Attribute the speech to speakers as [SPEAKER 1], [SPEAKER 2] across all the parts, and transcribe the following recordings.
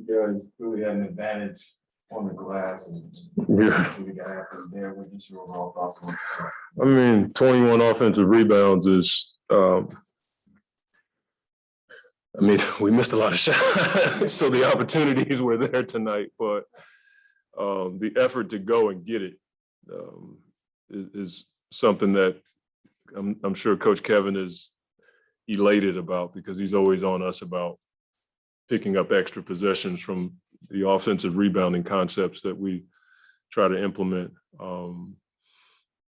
[SPEAKER 1] guys really had an advantage on the glass, and
[SPEAKER 2] Yeah.
[SPEAKER 1] we got after there. What is your overall thoughts on it?
[SPEAKER 2] I mean, 21 offensive rebounds is, I mean, we missed a lot of shots, so the opportunities were there tonight, but the effort to go and get it is something that I'm sure Coach Kevin is elated about, because he's always on us about picking up extra possessions from the offensive rebounding concepts that we try to implement.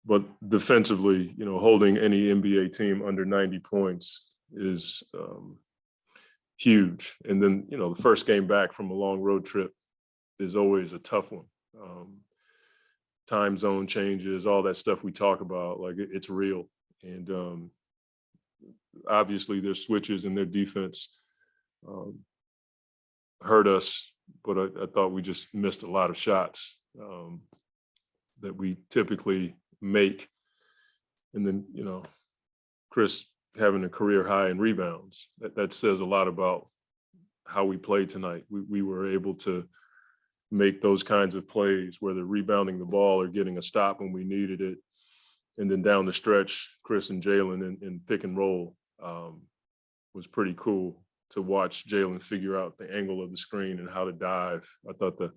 [SPEAKER 2] But defensively, holding any NBA team under 90 points is huge. And then, the first game back from a long road trip is always a tough one. Time zone changes, all that stuff we talk about, like it's real. And obviously their switches and their defense hurt us, but I thought we just missed a lot of shots that we typically make. And then, Chris having a career high in rebounds, that says a lot about how we played tonight. We were able to make those kinds of plays, whether rebounding the ball or getting a stop when we needed it. And then down the stretch, Chris and Jalen in pick and roll was pretty cool to watch Jalen figure out the angle of the screen and how to dive. I thought the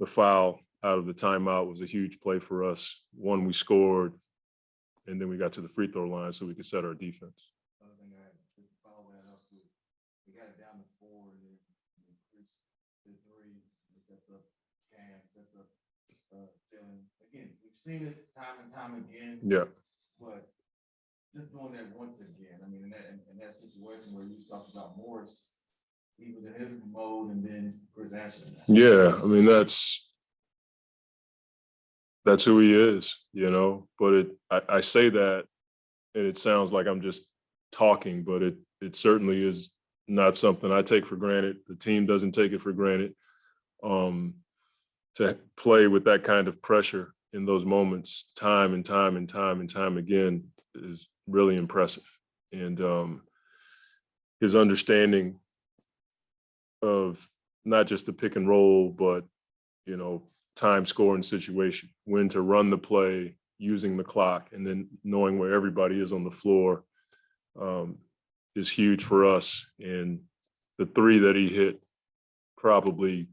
[SPEAKER 2] foul out of the timeout was a huge play for us. One, we scored, and then we got to the free throw line so we could set our defense.
[SPEAKER 1] Other thing I had to follow that up with, we got it down to 4, and then Chris did 3, and sets up Cam, sets up Jalen. Again, we've seen it time and time again.
[SPEAKER 2] Yeah.
[SPEAKER 1] But just doing that once again, I mean, in that situation where you talked about Morris, he was in his mode, and then Chris answered that.
[SPEAKER 2] Yeah, I mean, that's who he is, but I say that and it sounds like I'm just talking, but it certainly is not something I take for granted. The team doesn't take it for granted. To play with that kind of pressure in those moments time and time and time and time again is really impressive. And his understanding of not just the pick and roll, but, time scoring situation, when to run the play, using the clock, and then knowing where everybody is on the floor is huge for us. And the 3 that he hit probably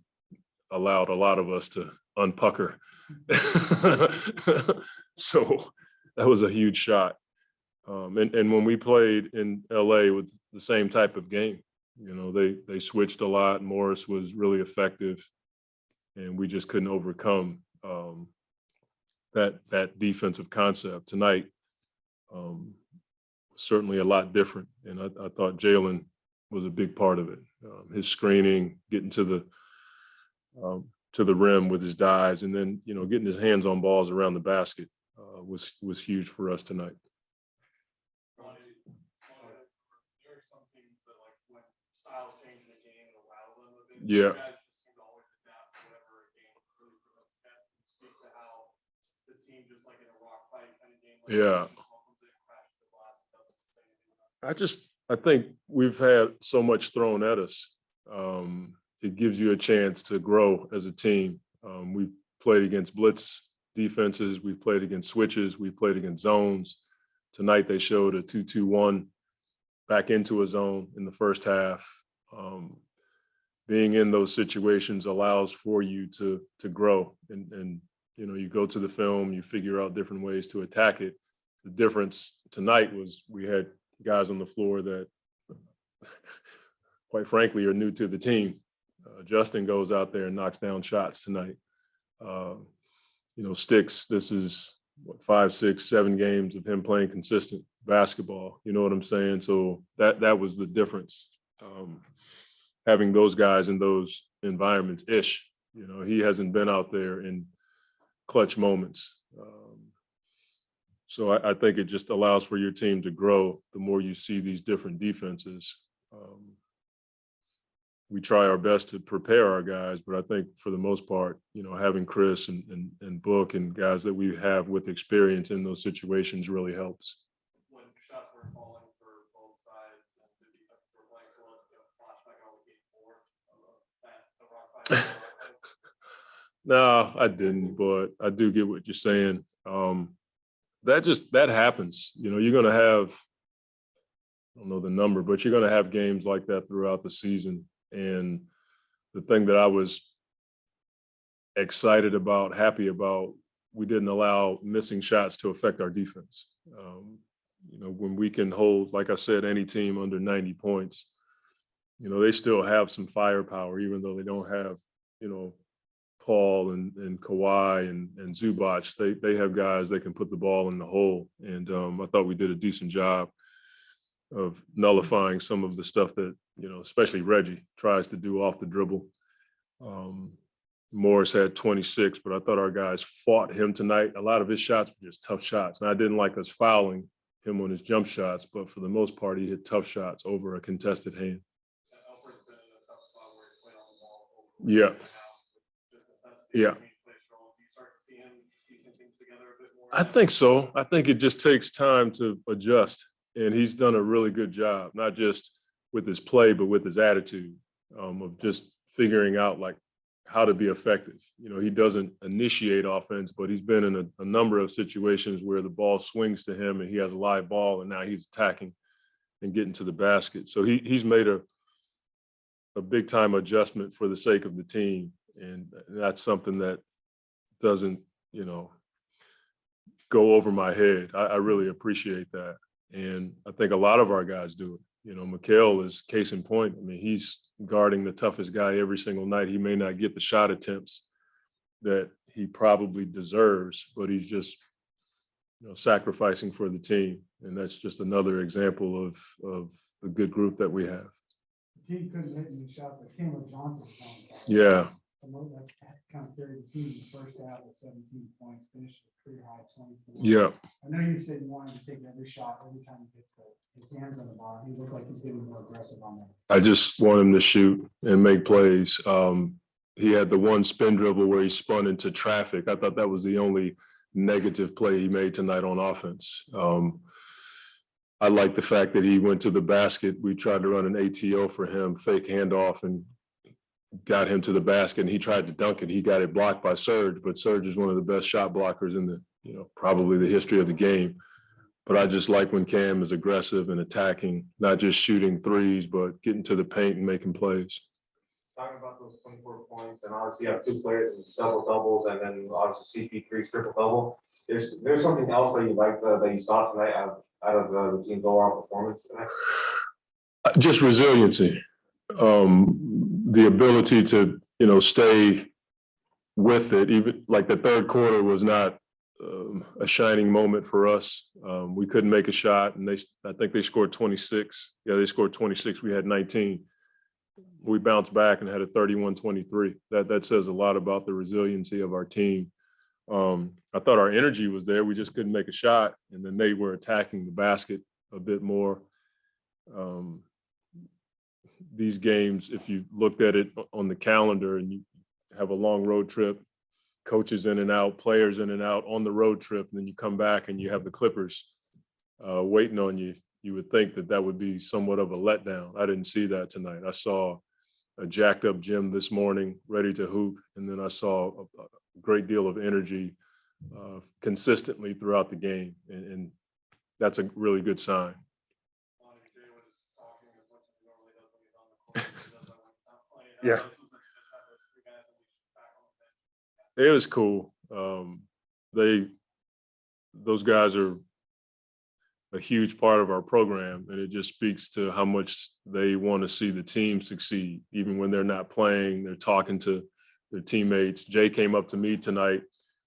[SPEAKER 2] allowed a lot of us to unpucker. So that was a huge shot. And when we played in LA with the same type of game, they switched a lot. Morris was really effective, and we just couldn't overcome that defensive concept. Tonight certainly a lot different, and I thought Jalen was a big part of it. His screening, getting to the rim with his dives, and then getting his hands on balls around the basket was huge for us tonight.
[SPEAKER 3] There are some teams that, like, when styles change in a game, it allows them a bit.
[SPEAKER 2] Yeah.
[SPEAKER 3] You guys just seem to always adapt to whatever a game really promotes best. And speak to how the team, just like in a rock fight kind of game, like,
[SPEAKER 2] Yeah. I think we've had so much thrown at us. It gives you a chance to grow as a team. We've played against blitz defenses. We've played against switches. We've played against zones. Tonight they showed a 2-2-1 back into a zone in the first half. Being in those situations allows for you to grow. And you go to the film, you figure out different ways to attack it. The difference tonight was we had guys on the floor that, quite frankly, are new to the team. Justin goes out there and knocks down shots tonight. Sticks, this is 5, 6, 7 games of him playing consistent basketball. You know what I'm saying? So that was the difference. Having those guys in those environments, he hasn't been out there in clutch moments. So I think it just allows for your team to grow the more you see these different defenses. We try our best to prepare our guys, but I think for the most part, having Chris and Book and guys that we have with experience in those situations really helps.
[SPEAKER 3] When shots were falling for both sides and the defense were playing so well, flashback on game 4, that
[SPEAKER 2] No, I didn't, but I do get what you're saying. That happens. You know, you're going to have, I don't know the number, but you're going to have games like that throughout the season. And the thing that I was excited about, happy about, we didn't allow missing shots to affect our defense. You know, when we can hold, like I said, any team under 90 points, you know, they still have some firepower, even though they don't have, you know, Paul and Kawhi and Zubac. They have guys that can put the ball in the hole. And I thought we did a decent job of nullifying some of the stuff that, you know, especially Reggie tries to do off the dribble. Morris had 26, but I thought our guys fought him tonight. A lot of his shots were just tough shots. And I didn't like us fouling him on his jump shots, but for the most part, he hit tough shots over a contested hand. Yeah. Yeah. I think so. I think it just takes time to adjust. And he's done a really good job, not just with his play, but with his attitude of just figuring out like how to be effective. You know, he doesn't initiate offense, but he's been in a number of situations where the ball swings to him and he has a live ball and now he's attacking and getting to the basket. So he's made a big time adjustment for the sake of the team. And that's something that doesn't, you know, go over my head. I really appreciate that. And I think a lot of our guys do it. You know, Mikal is case in point. I mean, he's guarding the toughest guy every single night. He may not get the shot attempts that he probably deserves, but he's just, you know, sacrificing for the team. And that's just another example of the good group that we have.
[SPEAKER 4] The team couldn't hit any shot, but came with Johnson.
[SPEAKER 2] Yeah.
[SPEAKER 4] That kind of carried the team in the first half with 17 points, finished a career high 24.
[SPEAKER 2] Yeah.
[SPEAKER 4] I know you said you wanted to take every shot every time he gets his hands on the ball. He looked like he's getting more aggressive on that.
[SPEAKER 2] I just want him to shoot and make plays. He had the one spin dribble where he spun into traffic. I thought that was the only negative play he made tonight on offense. I like the fact that he went to the basket. We tried to run an ATO for him, fake handoff, and got him to the basket. And he tried to dunk it. He got it blocked by Serge, but Serge is one of the best shot blockers in the, you know, probably the history of the game. But I just like when Cam is aggressive and attacking, not just shooting threes, but getting to the paint and making plays.
[SPEAKER 5] Talking about those 24 points, and obviously you have two players with double doubles, and then obviously CP3's triple double. There's something else that you liked that you saw tonight out of the team's overall performance tonight?
[SPEAKER 2] Just resiliency, the ability to, you know, stay with it. Even like the third quarter was not a shining moment for us. We couldn't make a shot, and I think they scored 26. Yeah, they scored 26. We had 19. We bounced back and had a 31-23. That says a lot about the resiliency of our team. I thought our energy was there. We just couldn't make a shot, and then they were attacking the basket a bit more. These games, if you looked at it on the calendar and you have a long road trip, coaches in and out, players in and out on the road trip, and then you come back and you have the Clippers waiting on you, you would think that would be somewhat of a letdown. I didn't see that tonight. I saw a jacked up Jim this morning, ready to hoop, and then I saw a great deal of energy consistently throughout the game, and that's a really good sign. Yeah. It was cool. Those guys are a huge part of our program, and it just speaks to how much they want to see the team succeed. Even when they're not playing, they're talking to their teammates. Jay came up to me tonight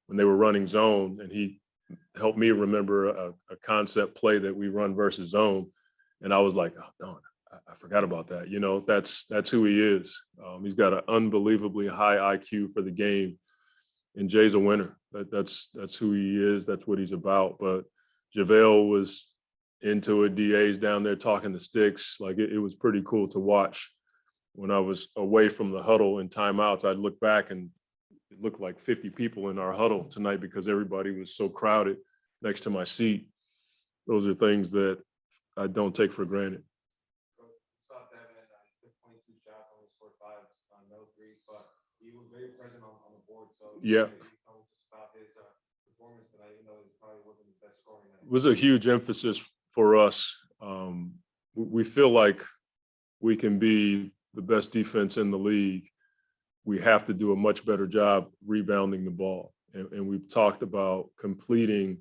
[SPEAKER 2] when they were running zone, and he helped me remember a concept play that we run versus zone. And I was like, oh, darn, I forgot about that. You know, that's who he is. He's got an unbelievably high IQ for the game, and Jay's a winner. That's who he is. That's what he's about. But JaVale was into it. DA's down there talking to sticks. Like it was pretty cool to watch. When I was away from the huddle in timeouts, I'd look back and it looked like 50 people in our huddle tonight because everybody was so crowded next to my seat. Those are things that I don't take for granted.
[SPEAKER 5] Saw Devin took 22 shots, only scored 5 on no threes, but he was very present on the board, so.
[SPEAKER 2] Yeah.
[SPEAKER 5] Just about his performance tonight, even though it probably wasn't his best scoring night.
[SPEAKER 2] It was a huge emphasis for us. We feel like we can be the best defense in the league. We have to do a much better job rebounding the ball. And we've talked about completing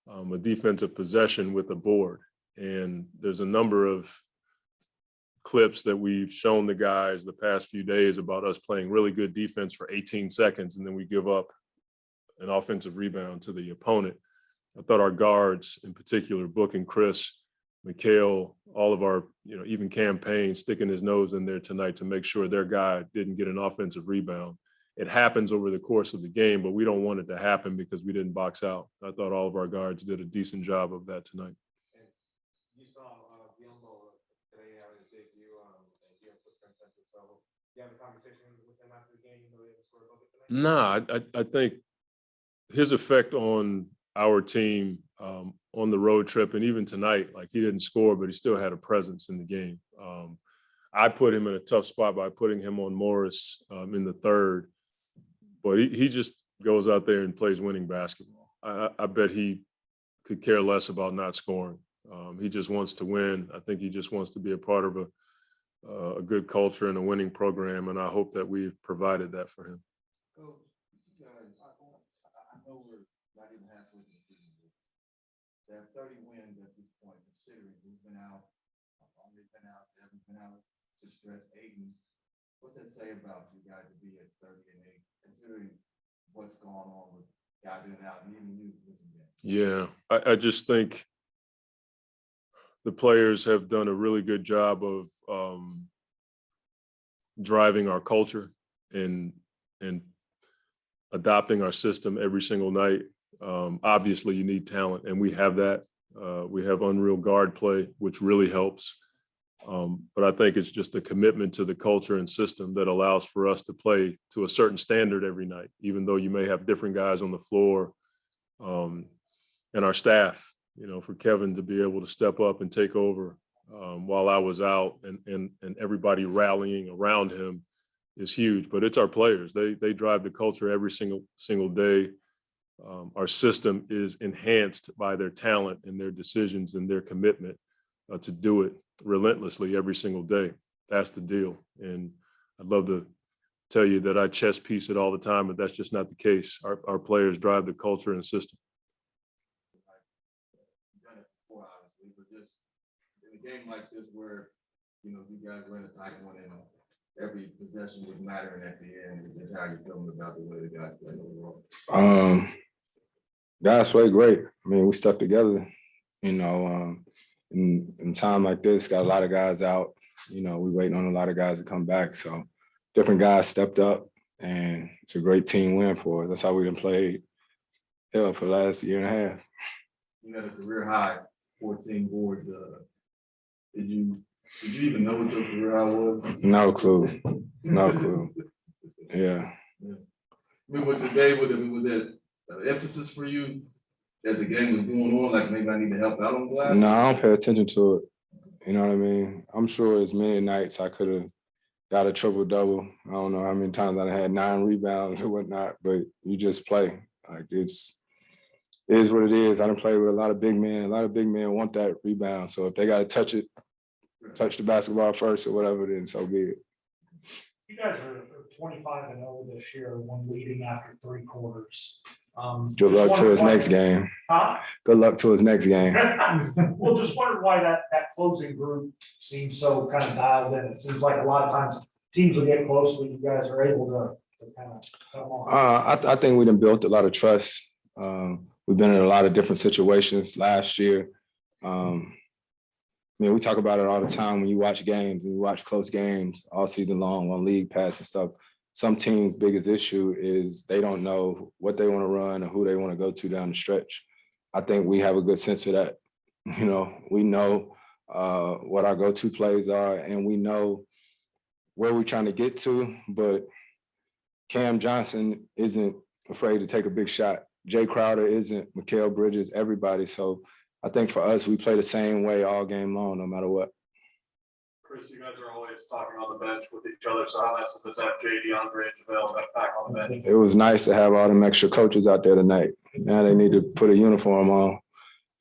[SPEAKER 2] a defensive possession with a board. And there's a number of clips that we've shown the guys the past few days about us playing really good defense for 18 seconds, and then we give up an offensive rebound to the opponent. I thought our guards, in particular, Book and Chris, Mikhail, all of our, even campaign, sticking his nose in there tonight to make sure their guy didn't get an offensive rebound. It happens over the course of the game, but we don't want it to happen because we didn't box out. I thought all of our guards did a decent job of that tonight.
[SPEAKER 5] And you saw Biombo today having his debut here at Footprint Center. So you have a conversation with him after the game, even though he didn't score a bucket tonight?
[SPEAKER 2] Nah, I think his effect on our team on the road trip and even tonight, like he didn't score, but he still had a presence in the game. I put him in a tough spot by putting him on Morris in the third, but he just goes out there and plays winning basketball. I bet he could care less about not scoring. He just wants to win. I think he just wants to be a part of a good culture and a winning program, and I hope that we've provided that for him.
[SPEAKER 1] Coach, I know we're not even halfway through the season. They have 30 wins at this point, considering who's been out, Omri's been out, Devin's been out, to stretch Aiden. What's that say about you guys to be at 30 and 8, considering what's going on with guys in and out, and even you missing games?
[SPEAKER 2] Yeah, I just think the players have done a really good job of driving our culture and adopting our system every single night. Obviously, you need talent, and we have that. We have unreal guard play, which really helps. But I think it's just a commitment to the culture and system that allows for us to play to a certain standard every night, even though you may have different guys on the floor. And our staff, for Kevin to be able to step up and take over while I was out and everybody rallying around him is huge. But it's our players. They drive the culture every single day. Our system is enhanced by their talent and their decisions and their commitment to do it relentlessly every single day. That's the deal. And I'd love to tell you that I chess piece it all the time, but that's just not the case. Our players drive the culture and system.
[SPEAKER 1] You've done it before, obviously, but just in a game like this where, you guys were in a tight one and every possession was mattering at the end, is how you feeling about the way the guys played overall?
[SPEAKER 6] Guys played great. I mean, we stuck together, in time like this, got a lot of guys out, we waiting on a lot of guys to come back. So different guys stepped up and it's a great team win for us. That's how we done played for the last year and a half.
[SPEAKER 1] You had a career high, 14 boards. Did you even know what your career high was?
[SPEAKER 6] No clue. No clue. Yeah.
[SPEAKER 1] I mean, what today, was that an emphasis for you as the game was going on? Like maybe I need to help out on glass?
[SPEAKER 6] No, I don't pay attention to it. You know what I mean? I'm sure as many nights I could have got a triple-double. I don't know how many times I had 9 rebounds or whatnot, but you just play. Like it is what it is. I done played with a lot of big men. A lot of big men want that rebound. So if they got to touch the basketball first or whatever, then so be it.
[SPEAKER 4] You guys are 25-0 this year, one leading after 3 quarters.
[SPEAKER 6] Good luck to his next game.
[SPEAKER 4] Huh?
[SPEAKER 6] Good luck to his next game.
[SPEAKER 4] Well, just wondered why that closing group seems so kind of dialed in. It seems like a lot of times teams will get close, but you guys are able to kind of come on.
[SPEAKER 6] I think we done built a lot of trust. We've been in a lot of different situations last year. We talk about it all the time when you watch games and you watch close games all season long on League Pass and stuff. Some teams' biggest issue is they don't know what they want to run or who they want to go to down the stretch. I think we have a good sense of that. We know what our go-to plays are and we know where we're trying to get to, but Cam Johnson isn't afraid to take a big shot. Jay Crowder isn't, Mikal Bridges, everybody. So I think for us, we play the same way all game long, no matter what.
[SPEAKER 3] Chris, you guys are always talking on the bench with each other, so how nice is it to have JD, Andre, and JaVale back on the bench?
[SPEAKER 6] It was nice to have all them extra coaches out there tonight. Now they need to put a uniform on,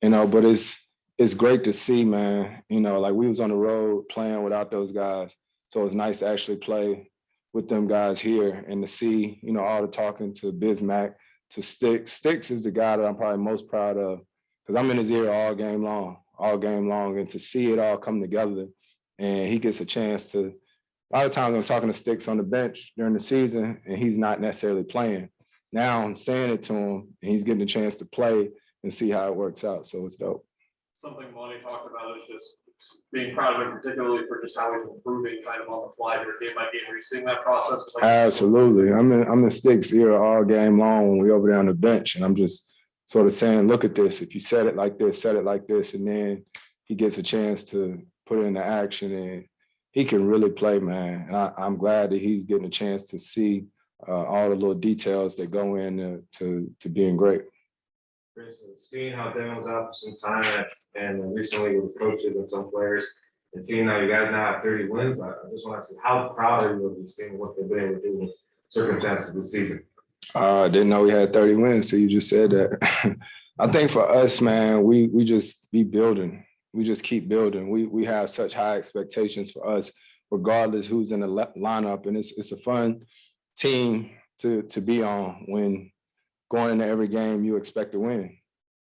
[SPEAKER 6] but it's great to see, man. Like we was on the road playing without those guys. So it's nice to actually play with them guys here and to see, all the talking to Bismack, to Sticks. Sticks is the guy that I'm probably most proud of because I'm in his ear all game long. And to see it all come together and he gets a chance to, a lot of times I'm talking to Sticks on the bench during the season and he's not necessarily playing. Now I'm saying it to him and he's getting a chance to play and see how it works out. So it's dope.
[SPEAKER 3] Something Monty talked about is just being proud of him, particularly for just how he's improving kind of on the fly here, game by game. Are you seeing that process?
[SPEAKER 6] Absolutely. I'm in Sticks' ear all game long when we over there on the bench. And I'm just sort of saying, look at this. If you set it like this, and then he gets a chance to put it into action and he can really play, man. And I'm glad that he's getting a chance to see all the little details that go into being great.
[SPEAKER 5] Seeing how Devin was out for some time and recently with coaches and some players, and seeing how you guys now have 30 wins, I just want to ask you, how proud are you of this team and what they've been able to do in circumstances this season?
[SPEAKER 6] I didn't know we had 30 wins, so you just said that. I think for us, man, we just be building. We just keep building. We have such high expectations for us, regardless who's in the lineup, and it's a fun team to be on when going into every game you expect to win,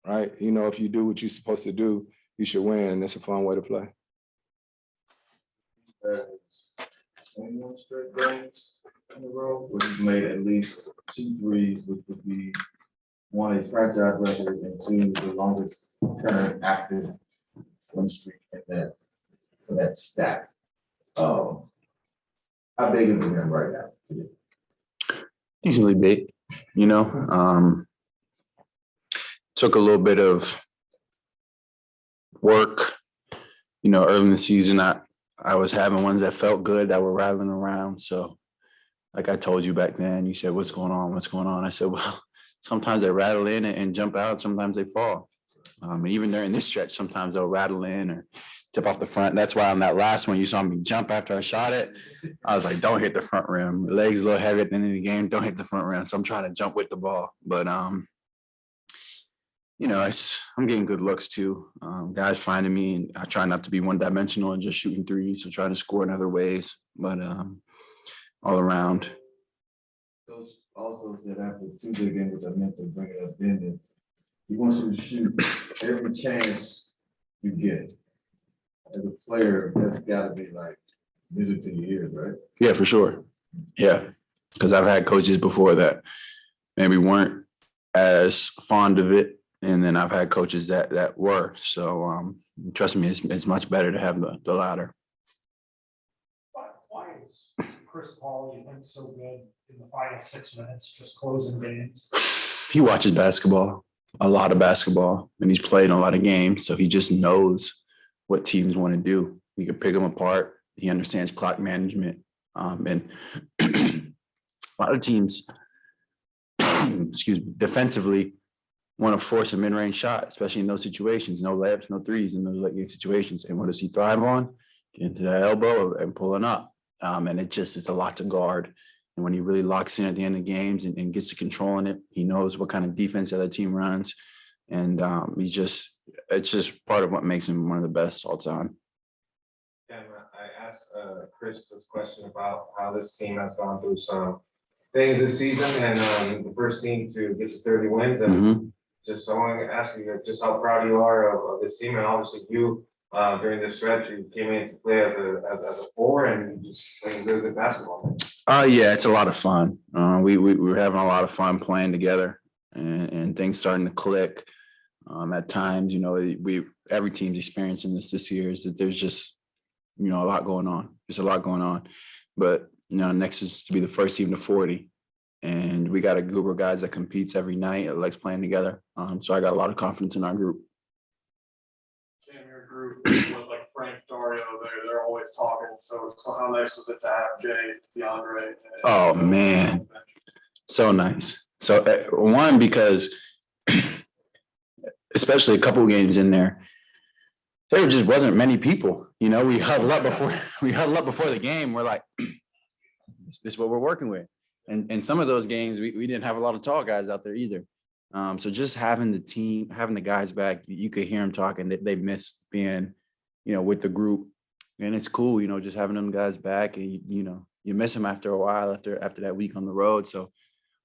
[SPEAKER 6] right? If you do what you're supposed to do, you should win, and it's a fun way to play.
[SPEAKER 1] 21 straight games in a row, where he's made at least 2 threes, which would be 1, a franchise record, and 2, the longest current active win streak for that stat. How big is it him right now?
[SPEAKER 7] Decently big, took a little bit of work, early in the season. I was having ones that felt good that were rattling around. So like I told you back then, you said, what's going on? I said, well, sometimes they rattle in and jump out. Sometimes they fall. And even during this stretch, sometimes they'll rattle in or tip off the front. That's why on that last one, you saw me jump after I shot it. I was like, don't hit the front rim. The leg's a little heavy at the end of the game. Don't hit the front rim. So I'm trying to jump with the ball. But, I'm getting good looks too. Guys finding me, and I try not to be one-dimensional and just shooting threes. So trying to score in other ways. But all around.
[SPEAKER 1] Coach also said after 2 big games, which I meant to bring it up then, that he wants you to shoot every chance you get. As a player, that's got to be like music to your ears, right?
[SPEAKER 7] Yeah, for sure. Yeah, because I've had coaches before that maybe weren't as fond of it, and then I've had coaches that were. So trust me, it's much better to have the latter.
[SPEAKER 4] Why is Chris Paul, you think, so good in the final 6 minutes, just closing games?
[SPEAKER 7] He watches basketball, a lot of basketball, and he's played in a lot of games, so he just knows what teams want to do. He can pick them apart. He understands clock management. And a lot of teams, defensively want to force a mid-range shot, especially in those situations. No layups, no threes in those late game situations. And what does he thrive on? Get into that elbow and pulling up. And it's a lot to guard. And when he really locks in at the end of games and gets to controlling it, he knows what kind of defense the other team runs. And it's just part of what makes him one of the best all time.
[SPEAKER 5] And I asked Chris this question about how this team has gone through some things this season and the first team to get to 30 wins. And just I want to ask you just how proud you are of this team. And obviously you, during this stretch, you came in to play as a 4 and just playing really good basketball.
[SPEAKER 7] Yeah, it's a lot of fun. We were having a lot of fun playing together and things starting to click. At times, every team's experiencing this year is that there's just, a lot going on. There's a lot going on. But, next is to be the first team to 40. And we got a group of guys that competes every night that likes playing together. So I got a lot of confidence in our group.
[SPEAKER 3] Cam, your group with like Frank, Dario, they're always talking. So how nice was it to have Jay, DeAndre?
[SPEAKER 7] Oh, man. So nice. So one, because especially a couple games in there, there just wasn't many people. You know, we huddled up before the game. We're like, this is what we're working with. And some of those games, we didn't have a lot of tall guys out there either. So just having the team, having the guys back, you could hear them talking that they missed being, you know, with the group. And it's cool, you know, just having them guys back, and you know, you miss them after a while after that week on the road. So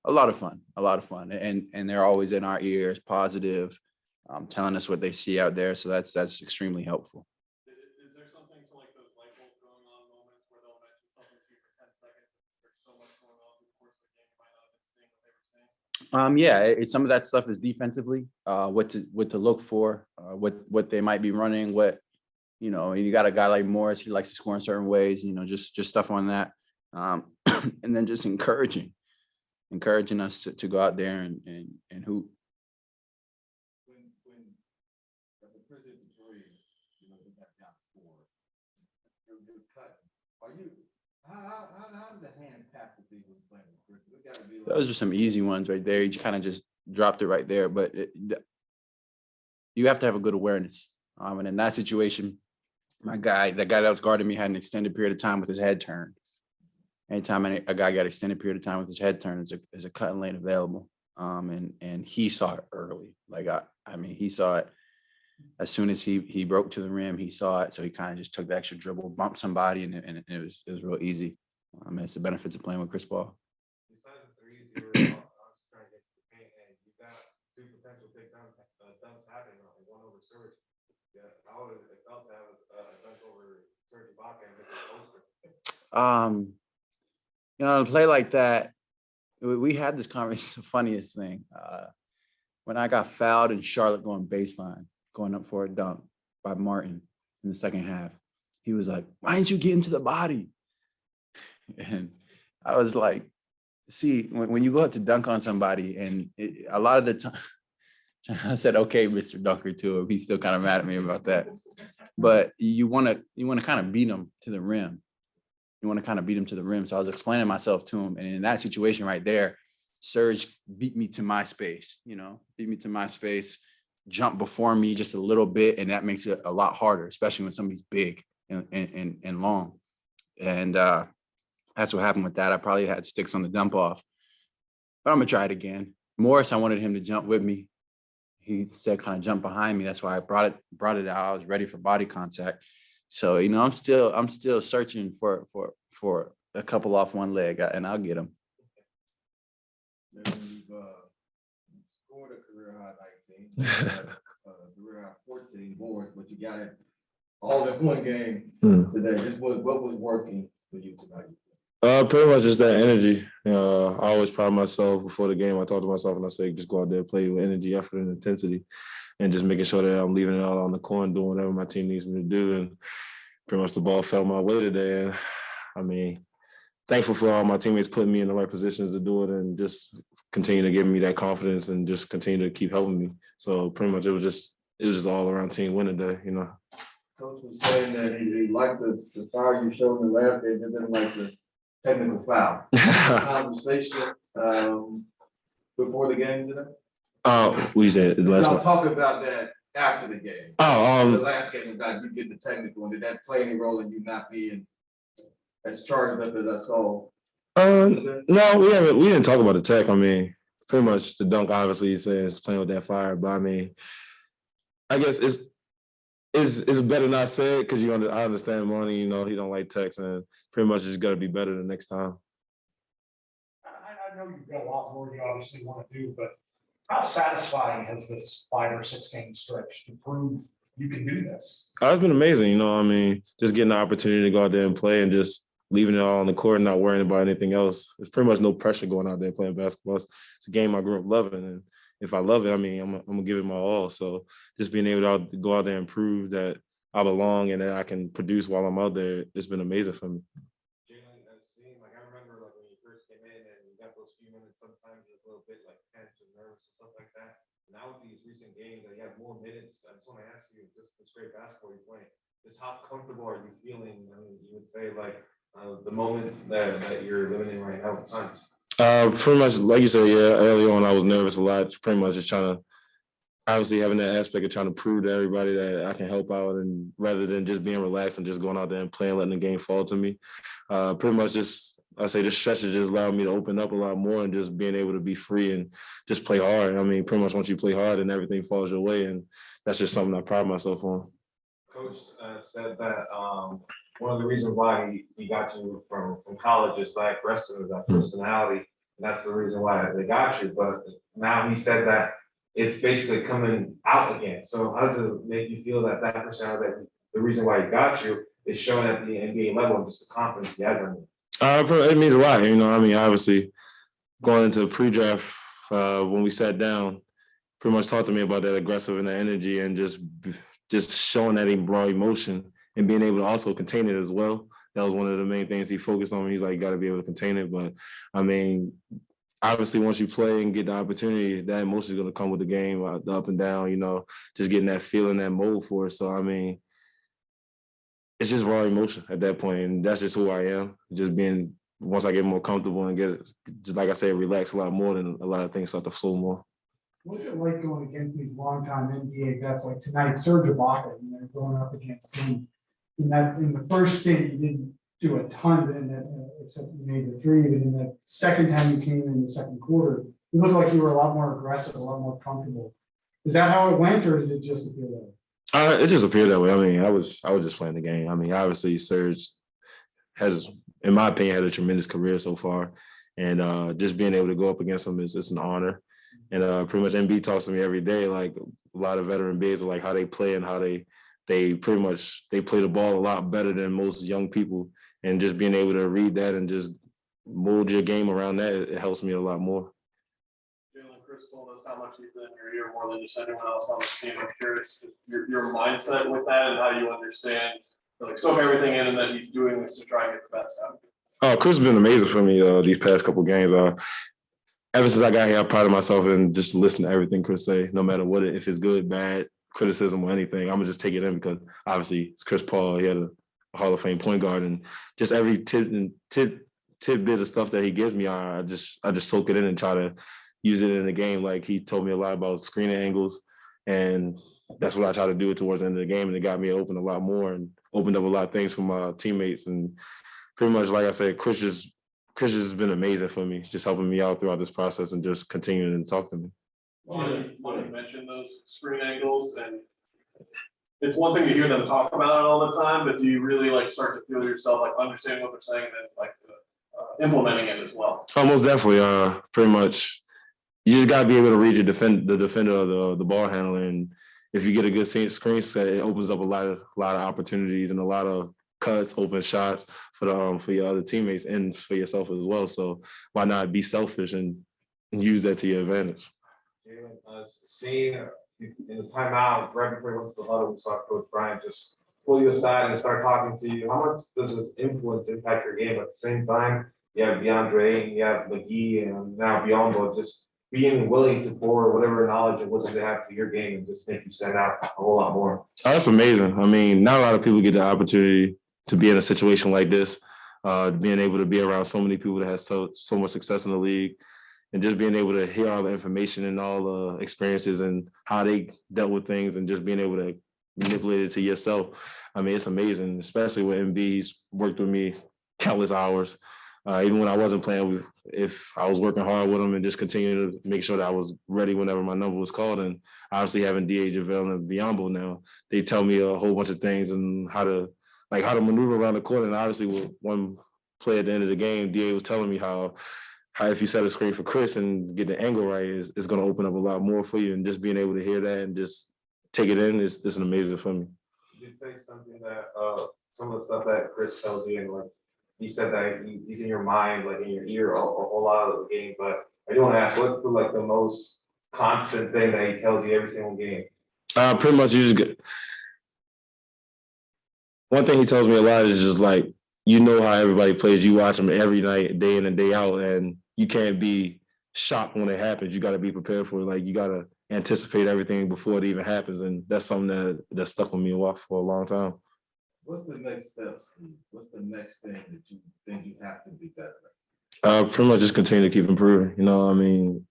[SPEAKER 7] a lot of fun. And they're always in our ears, positive, telling us what they see out there. So that's extremely helpful.
[SPEAKER 3] Is there something to like those light bulb going on moments where they'll mention something to you for 10 seconds? There's so much going on through the course of the game, you might not have been seeing what they were saying.
[SPEAKER 7] Yeah, some of that stuff is defensively, what to look for, what they might be running, what, you know, you got a guy like Morris, he likes to score in certain ways, you know, just stuff on that. And then just encouraging us to go out there and hoop.
[SPEAKER 1] When as a prison three, you know, we got down 4. You're cut. How do the hands have to be with playing with Chris? It gotta be like,
[SPEAKER 7] Those are some easy ones right there. You kind of just dropped it right there, but you have to have a good awareness. And in that situation, the guy that was guarding me had an extended period of time with his head turned. Anytime a guy got extended period of time with his head turned, is a cutting lane available. And he saw it early. Like I mean, he saw it as soon as he broke to the rim. He saw it, so he kind of just took the extra dribble, bumped somebody, and it was real easy. It's the benefits of playing with Chris Paul.
[SPEAKER 5] Besides the threes, you were obviously trying to get to the paint, and you got 2 potential big dunks happening, one over Serge. Yeah, how it felt to have a dunk over Serge Ibaka and make a poster.
[SPEAKER 7] You know, to play like that, we had this conversation. The funniest thing, when I got fouled in Charlotte going baseline, going up for a dunk by Martin in the second half, he was like, "Why didn't you get into the body?" And I was like, "See, when you go up to dunk on somebody, and a lot of the time." I said, "Okay, Mr. Dunker," to him. He's still kind of mad at me about that. But you want to kind of beat him to the rim. So I was explaining myself to him. And in that situation right there, Serge beat me to my space, jumped before me just a little bit. And that makes it a lot harder, especially when somebody's big and long. And that's what happened with that. I probably had sticks on the dump off. But I'm going to try it again. Morris, I wanted him to jump with me. He said kind of jump behind me. That's why I brought it out. I was ready for body contact. So, you know, I'm still searching for a couple off one leg, and I'll get them.
[SPEAKER 1] you've scored a career high 19, career high 14 boards, but you got it all in one game today. What was working for you tonight?
[SPEAKER 2] Pretty much just that energy. I always pride myself before the game. I talk to myself and I say, just go out there, play with energy, effort, and intensity, and just making sure that I'm leaving it all on the court and doing whatever my team needs me to do. And pretty much the ball fell my way today. And I mean, thankful for all my teammates putting me in the right positions to do it and just continue to give me that confidence and just continue to keep helping me. So pretty much it was just all around team win today, you know.
[SPEAKER 1] Coach was saying that he liked the foul you showed in the last game, but didn't like the technical foul. Conversation before the game today?
[SPEAKER 2] We said the last
[SPEAKER 1] Y'all
[SPEAKER 2] one.
[SPEAKER 1] talk about that after the game. The last game about you getting the technical, and did that play any role in you not being as charged up as I saw?
[SPEAKER 2] No, we didn't talk about the tech. I mean, pretty much the dunk obviously he says playing with that fire, but I mean, I guess it's better not said because I understand Monty, you know, he don't like techs, and pretty much it's gotta be better the next time.
[SPEAKER 4] I know you've got a lot more you obviously want to do, but how satisfying has this 5 or 6 game stretch to prove you can do this?
[SPEAKER 2] It's been amazing, you know. I mean, just getting the opportunity to go out there and play and just leaving it all on the court and not worrying about anything else. There's pretty much no pressure going out there playing basketball. It's a game I grew up loving, and if I love it, I mean, I'm gonna give it my all. So just being able to go out there and prove that I belong and that I can produce while I'm out there, it's been amazing for me.
[SPEAKER 5] Jalen, I remember when you first came in and you got those few minutes, sometimes you're a little bit like tense and nervous and stuff like that. Now with these recent games that you have more minutes, I just want to ask you, just this great basketball you're playing, just how comfortable are you feeling? I mean, you would say like the moment that you're living in right now with Suns.
[SPEAKER 2] Pretty much, like you said, yeah, early on I was nervous a lot, pretty much just trying to
[SPEAKER 6] obviously having that aspect of trying to prove to everybody that I can help out, and rather than just being relaxed and just going out there and playing, letting the game fall to me. Pretty much just, I say this stretch has just allowed me to open up a lot more and just being able to be free and just play hard. I mean, pretty much once you play hard and everything falls your way, and that's just something I pride myself on.
[SPEAKER 5] Coach said that one of the reasons why he got you from college is that aggressive, that personality. And that's the reason why they got you. But now he said that it's basically coming out again. So how does it make you feel that personality, that the reason why he got you is showing at the NBA level and just the confidence he has on you?
[SPEAKER 6] It means a lot, you know. I mean, obviously, going into pre-draft, when we sat down, pretty much talked to me about that aggressive and that energy, and just showing that raw emotion and being able to also contain it as well. That was one of the main things he focused on. He's like, you got to be able to contain it. But I mean, obviously, once you play and get the opportunity, that emotion is going to come with the game, the up and down. You know, just getting that feeling, that mold for it. So I mean, it's just raw emotion at that point, and that's just who I am. Just being, once I get more comfortable and get, just like I said, relax a lot more, then a lot of things start to flow more.
[SPEAKER 4] What's it like going against these longtime NBA vets like tonight, Serge Ibaka, you know, going up against him? In the first stint, you didn't do a ton in that, except you made the three. But in the second time you came in the second quarter, you looked like you were a lot more aggressive, a lot more comfortable. Is that how it went, or did it just appear that way?
[SPEAKER 6] It just appeared that way. I mean, I was just playing the game. I mean, obviously, Serge has, in my opinion, had a tremendous career so far, and just being able to go up against him is an honor. And pretty much MB talks to me every day, like a lot of veteran bigs, like how they play and how they pretty much they play the ball a lot better than most young people, and just being able to read that and just mold your game around that, it helps me a lot more.
[SPEAKER 3] Jalen, Chris told us how much he's been in your ear more than just anyone else on the team. I'm curious just your mindset with that and how you understand, like, soak everything in, and that he's doing this to try and get the best out of it.
[SPEAKER 6] Oh, Chris has been amazing for me these past couple of games. Ever since I got here, I prided myself in just listening to everything Chris say, no matter what, if it's good, bad, criticism or anything. I'm gonna just take it in, because obviously it's Chris Paul. He had a Hall of Fame point guard, and just every tidbit of stuff that he gives me, I just soak it in and try to use it in the game. Like, he told me a lot about screening angles, and that's what I try to do towards the end of the game, and it got me open a lot more and opened up a lot of things for my teammates. And pretty much, like I said, Chris has been amazing for me, just helping me out throughout this process and just continuing to talk to me.
[SPEAKER 3] You mentioned those screen angles, and it's one thing to hear them talk about it all the time, but do you really like start to feel yourself like understanding what they're saying and then like implementing it as well?
[SPEAKER 6] Almost definitely. Pretty much, you just gotta be able to read the defender of the ball handler, and if you get a good screen set, it opens up a lot of opportunities and a lot of cuts, open shots for your other teammates and for yourself as well. So why not be selfish and use that to your advantage?
[SPEAKER 5] Jalen, seeing in the timeout right before you went to the huddle, we saw Coach Bryant just pull you aside and start talking to you. How much does this influence impact your game? At the same time, you have DeAndre, and you have McGee, and now Biombo, just being willing to pour whatever knowledge and wisdom they have to your game and just make you stand out a whole lot more.
[SPEAKER 6] Oh, that's amazing. I mean, not a lot of people get the opportunity to be in a situation like this, being able to be around so many people that have so much success in the league, and just being able to hear all the information and all the experiences and how they dealt with things, and just being able to manipulate it to yourself. I mean, it's amazing, especially when MB's worked with me countless hours. Even when I wasn't playing, if I was working hard with him and just continuing to make sure that I was ready whenever my number was called. And obviously having DA JaVale and Biombo now, they tell me a whole bunch of things and how to maneuver around the court. And obviously with one play at the end of the game, DA was telling me how if you set a screen for Chris and get the angle right, it's going to open up a lot more for you. And just being able to hear that and just take it in is an amazing for me.
[SPEAKER 5] You did say something that some of the stuff that Chris tells you, and like he said that he's in your mind, like in your ear a whole lot of the game. But I do want to ask, what's the most constant thing that he tells you every single game?
[SPEAKER 6] Pretty much, you just get. One thing he tells me a lot is just like, you know how everybody plays. You watch them every night, day in and day out, and you can't be shocked when it happens. You got to be prepared for it. Like, you got to anticipate everything before it even happens, and that's something that stuck with me for a long time.
[SPEAKER 1] What's the next steps? What's the next thing that you think you have to be better at?
[SPEAKER 6] Pretty much just continue to keep improving. You know, I mean,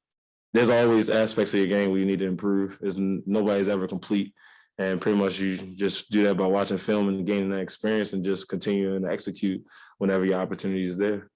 [SPEAKER 7] there's always aspects of your game where you need to improve. Nobody's ever complete. And pretty much you just do that by watching film and gaining that experience and just continuing to execute whenever your opportunity is there.